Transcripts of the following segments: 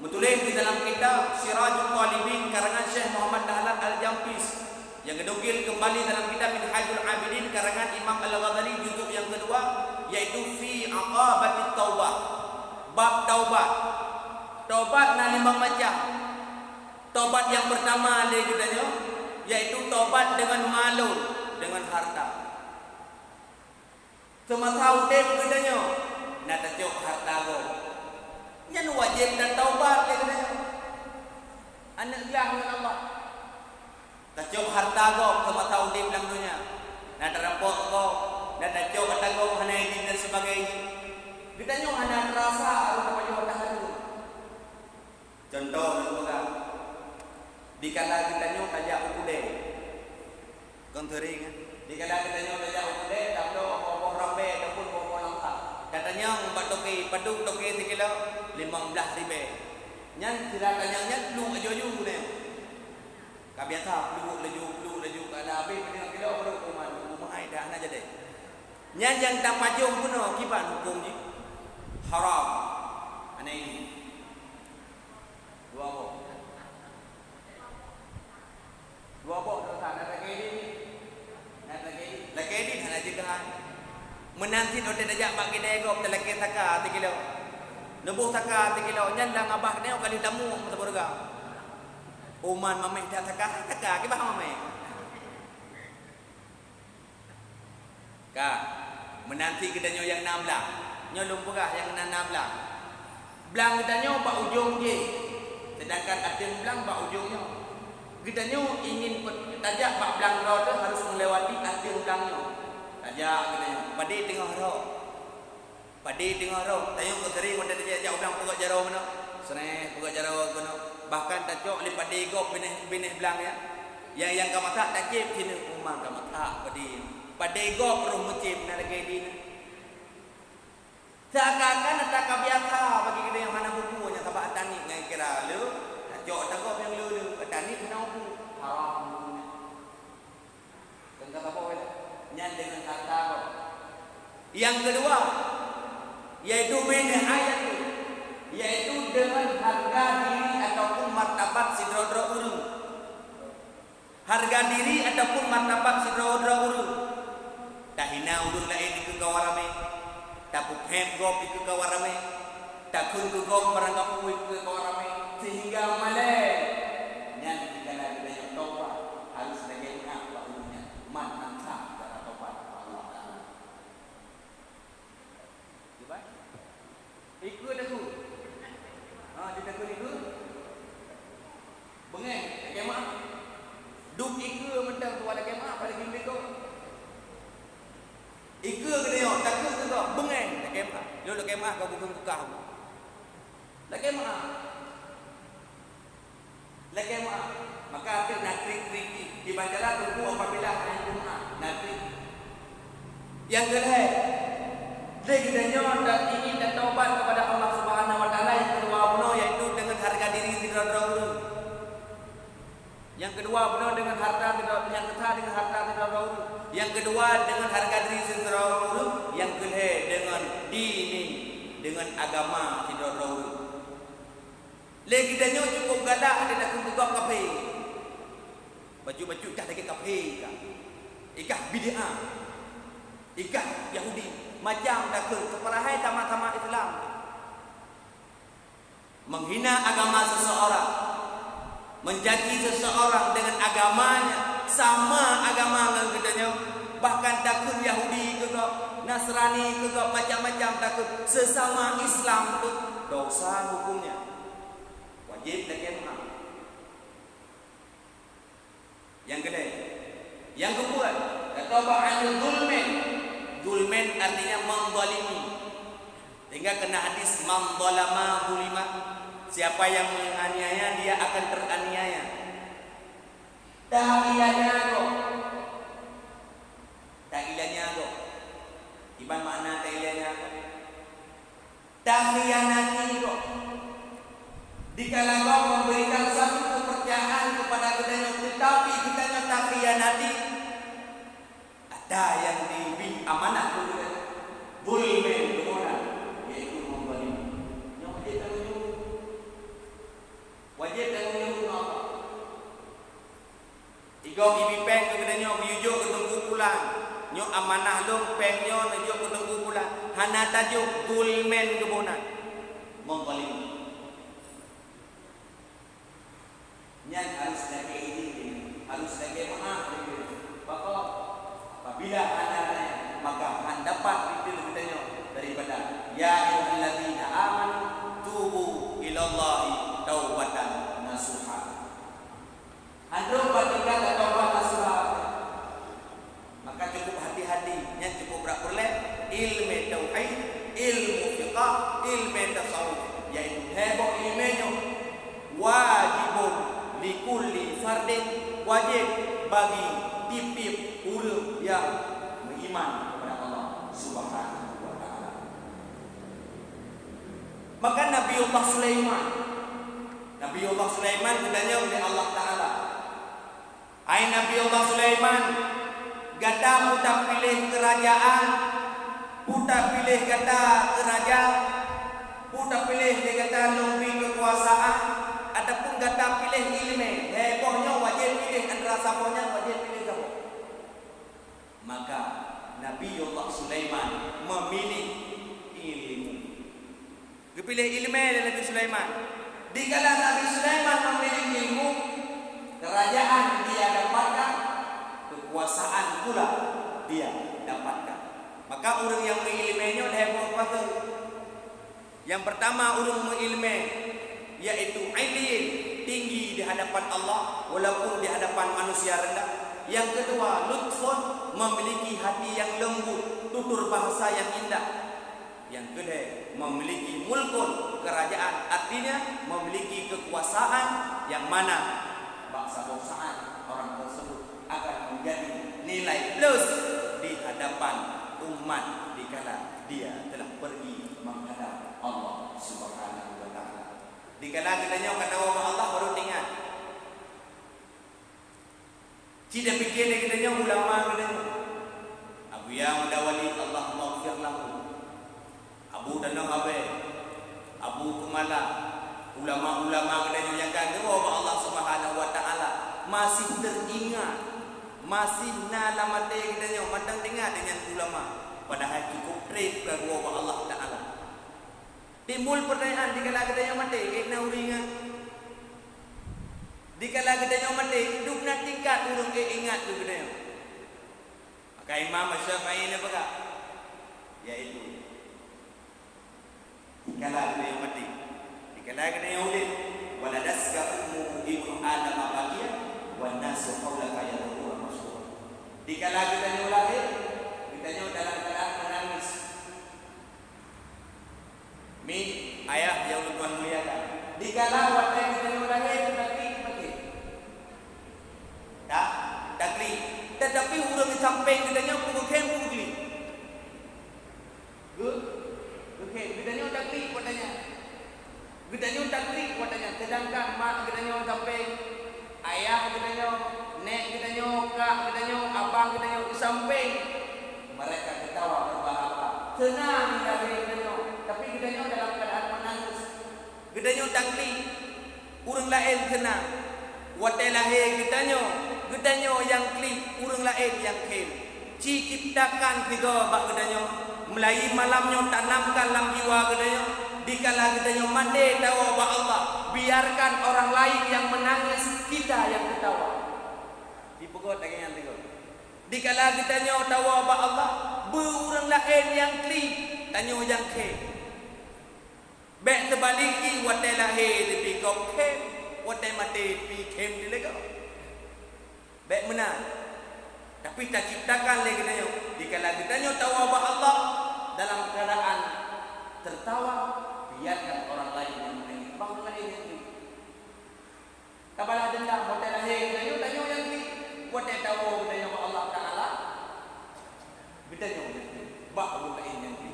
Menulis di dalam kitab Sirajul Talibin karangan Syekh Muhammad Dahlan Al-Jampis, yang kedukil kembali dalam kitab Minhajul Abidin karangan Imam Al-Ghazali juzuk yang kedua, yaitu fi aqabatit taubah, bab taubat. Taubat na 5 macam. Taubat yang pertama dia katanya, yaitu taubat dengan malu, dengan harta. Semasa udip katanya, nak tacuk harta go. Yang wajib dan taubat dia katanya. Anak gelah dengan Allah. Tacuk harta go semasa udip dalam dunia. Nak terampok go, nak tacuk harta go hana ini dan sebagainya. Katanya hana terasa aku dapat jawab dulu. Contoh juga. Dikala katanya tajak ukude. Kontering kan. Dikala katanya tajak ukude, tapi apa rambe ataupun apa langka. Katanya empat toke, paduk toke 1 kilo 15 ribu. Nyan tidak tanyanya lu ajo-ajo ni. Kabiasa lu laju kada habis 5 kilo baru rumah ai dah nak jadi. Nyan yang tak pajong pun kiban hukum ni. Haram. Ana ini. Dua apa dosa nak lagi ni. Lagi ni hana jikan. Menanti do tajak bagi degop telaki taka 1 kilo. Nebuh taka 1 kilo nyan dah ngabah ni kali tamu mata burga. Uman mameh dah taka kibah mameh. Ka menanti kedanyo yang 16. Nyo lumpurah yang 16. Belang kedanyo bak ujung je. Sedangkan atin belang bak ujungnya. Kedanyo ingin tajak bak belang ro tu harus melewati atin belangnya. Tajak kedanyo. Padi tengah ro. Padi tengah ro. Tayo ko sering wanda tajak belang pegak jaro mana. Seneh pegak jaro kono. Bahkan tajok li padi gop benih belang ya. Yang kamata tajib sini umang kamata padi. Padi gop roh mucim na lagi di. Seakan-akan tak biasa bagi kita yang mana bukunya tabak tani ngai kira lu tajok takop yang lu tani kena buku haram. Tengah apa wala nyan dengan harta kau. Yang kedua yaitu benih ayat tu, yaitu dengan harga diri ataupun martabat sidro-dro uru. Harga diri ataupun martabat sidro-dro uru. Tak hina ulun lain ke kawarame. Tak puphem gop ikut kawarame, tak kun ke gop barang ikut kawarame, sehingga malai. Yang kita nak belajar taubat harus bagaimana bahunya, mana tak cara taubat Allah Taala. Cuba, ikut aku. Kita ikut. Bengeng, kemah. Duk ikut mentang tu ada kemah pada gimbe kau. Ika ke dia, takut ke kau, bengeng, tak kemah. Lu nak kemah kau bukan kukah. Tak kemah. Tak kemah. Maka akhir nak krik-krik. Dibacalah tunggu apabila hari Jumat. Nak krik. Yang kedua, dia kitanya dan ingin dan taubat kepada Allah Subhanahu Wa Taala. Yang kedua benar yaitu dengan harga diri tidak dahulu. Yang kedua benar dengan harta tidak, yang ketiga dengan harta tidak dahulu. Yang kedua dengan harga diri tidak dahulu. Yang ketiga dengan dini, dengan agama tidak dahulu. Lagi danyo cukup galak ada nak buka kafe. Baju-baju dah lagi kafe kah. Ikah bid'ah. Ikah Yahudi. Macam dah ke kepalahai sama-sama Islam. Menghina agama seseorang. Mencaci seseorang dengan agamanya. Sama agama dengan kitanya. Bahkan takut Yahudi ke kau, Nasrani ke kau, macam-macam takut. Sesama Islam tu dosa hukumnya. Wajib lagi kemah. Yang kedua, yang kedua, tataba'an zulmin. Zulmin artinya menzalimi. Sehingga kena hadis man zalama zulima. Siapa yang menganiaya dia akan teraniaya. Tahilanya kok. Tahilanya kok. Iban makna tahilanya kok. Tahlianati kok. Dikala kau memberikan satu kepercayaan kepada kedanya, tetapi kedanya tak khianati, ada yang diberi amanah dulu kan, bulmen kemudian, yaitu memberi. Yang kita tunjuk, Kau ibi peng ke kedanya yujuk ke tunggu pulang. Nyo amanah long peng nyo yujuk ke tunggu pulang. Hana tajuk tulmen kebunan. Mengkolim. Nyan harus lagi ini, harus lagi maaf. Maka apabila anda maka anda dapat itu kedanya daripada ya ayyuhalladzina amanu tubu ilallahi taubatan nasuha. Anda bertingkah taubat nasuha. Maka cukup hati-hati, yang cukup berperlet ilmu tauhid, ilmu fiqh, ilmu tasawuf, yaitu heboh ilmunya wajibun likulli fardin, wajib bagi tiap-tiap orang yang beriman kepada Allah Subhanahu wa taala. Maka Nabiullah Sulaiman ditanya oleh Allah Taala, "Hai Nabiullah Sulaiman, gata puta pilih kerajaan, puta pilih gata kerajaan, puta pilih dia gata lebih kekuasaan, adapun gata pilih ilmu, hebohnya wajib pilih antara saponya wajib pilih kamu." Maka Nabiullah Sulaiman memilih ilmu. Dipilih ilmu dari Nabi Sulaiman. Dikala Nabi Sulaiman memilih ilmu, kerajaan dia dapatkan, kekuasaan pula dia dapatkan. Maka orang yang mengilminya heboh pasal. Yang pertama orang mengilmi yaitu ilin, tinggi di hadapan Allah walaupun di hadapan manusia rendah. Yang kedua lutfun, memiliki hati yang lembut, tutur bahasa yang indah. Yang kedua memiliki mulkun, kerajaan, artinya memiliki kekuasaan yang mana bangsa-bangsaan orang tersebut akan menjadi nilai plus di hadapan umat dikala dia telah pergi menghadap Allah Subhanahu wa taala. Dikala kitanya kata Allah baru ingat. Tidak fikir kitanya ulama kitanya. Abu yang Dawali Allah maghfir lahu. Abu Danang Abe, Abu Kumala, ulama-ulama kitanya yang kata Allah Subhanahu wa taala masih teringat, masih nalamate kitanya matang dengar dengan ulama, padahal cukup trip ke Allah Taala. Timbul pertanyaan dikala kitanya mati, kena uringan. Dikala kitanya mati, hidupnya tingkat urung ingat tu kitanya. Maka Imam Syafi'i ni apa? Yaitu dikala kitanya mati, dikala kitanya ulit, waladaska ummu ibnu Adam abagia wan nasu haulaka yadhuruna masyhur. Dikala kitanya lahir, kitanya dalam keadaan menangis. Mi ayah yang Tuhan muliakan. Dikala waktu kitanya lahir mati. Takli. Tetapi urang sampai kitanya pukul pukuli. Good. Okey, kitanya takli katanya. Kitanya takli katanya. Sedangkan mak kitanya sampai ayah kitanya, nek kitanya, kak kitanya, abang kitanya sampai mereka ketawa berbahaya. Senang dari kitanya, tapi kitanya dalam keadaan menangis. Kitanya takli. Urang lain senang. Watai lahir kitanya yang klik, urang lain yang kem. Ci ciptakan tiga bak kitanya, mulai malamnya tanamkan dalam jiwa kitanya. Dikala kitanya mandi tahu bak Allah, biarkan orang lain yang menangis, kita yang ketawa. Dipegot lagi yang tiga. Dikala kitanya tahu bak Allah, berurang lain yang klik, tanya yang kem. Baik terbalik watai lahir di kau kem. Watai mati kem di lega. Baik benar. Tapi tak ciptakan lagi kitanya. Dikala kitanya tahu apa Allah dalam keadaan tertawa, biarkan orang lain yang menangis. Bang dengan ini. Kabalah dendam watai lahir kitanya tanya yang ni. Watai tahu kitanya Allah Taala. Kitanya bak watai yang ni.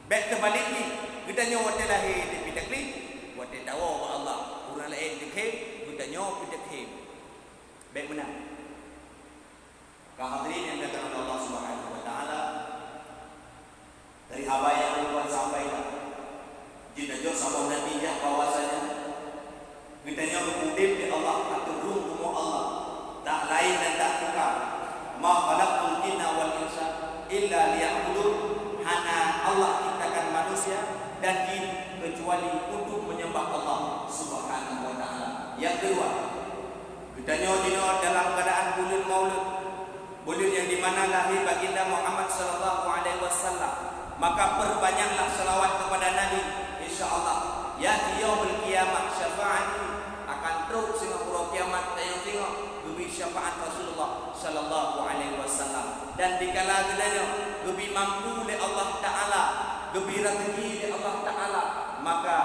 Baik terbalik ni. Kitanya watai lahir di pitakli. Watai tahu Allah. Orang lain dikhem, kita nyok kita khem. Baik benar. Hadirin yang dikatakan Allah Subhanahu wa taala, dari haba yang Tuhan sampaikan, jika jauh sama natijah bahwasanya kita nyok udip di Allah atau rumah Allah, tak lain dan tak menyembah Allah Subhanahu wa taala. Yang kedua, ditanya dino dalam keadaan bulan Maulud, bulan yang di mana lahir baginda Muhammad sallallahu alaihi wasallam, maka perbanyaklah selawat kepada Nabi, insyaallah ya yaumul qiyamah syafaat akan terus singapura kiamat tayang tengok lebih syafaat Rasulullah sallallahu alaihi wasallam. Dan dikala gedanya lebih mampu oleh Allah taala, lebih rezeki oleh Allah taala, maka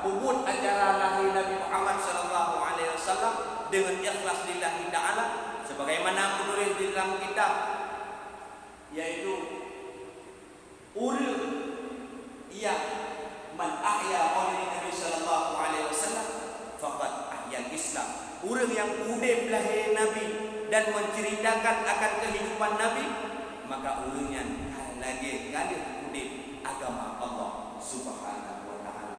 puput acara lahir Nabi Muhammad sallallahu alaihi wasallam dengan ikhlas lillahi taala sebagaimana menulis di dalam kitab, yaitu urang yang man ahya maulid Nabi sallallahu alaihi wasallam faqad ahya Islam. Urang yang udip lahir Nabi dan menceritakan akan kehidupan Nabi, maka urangnya lagi kali udip agama Allah Subhanahu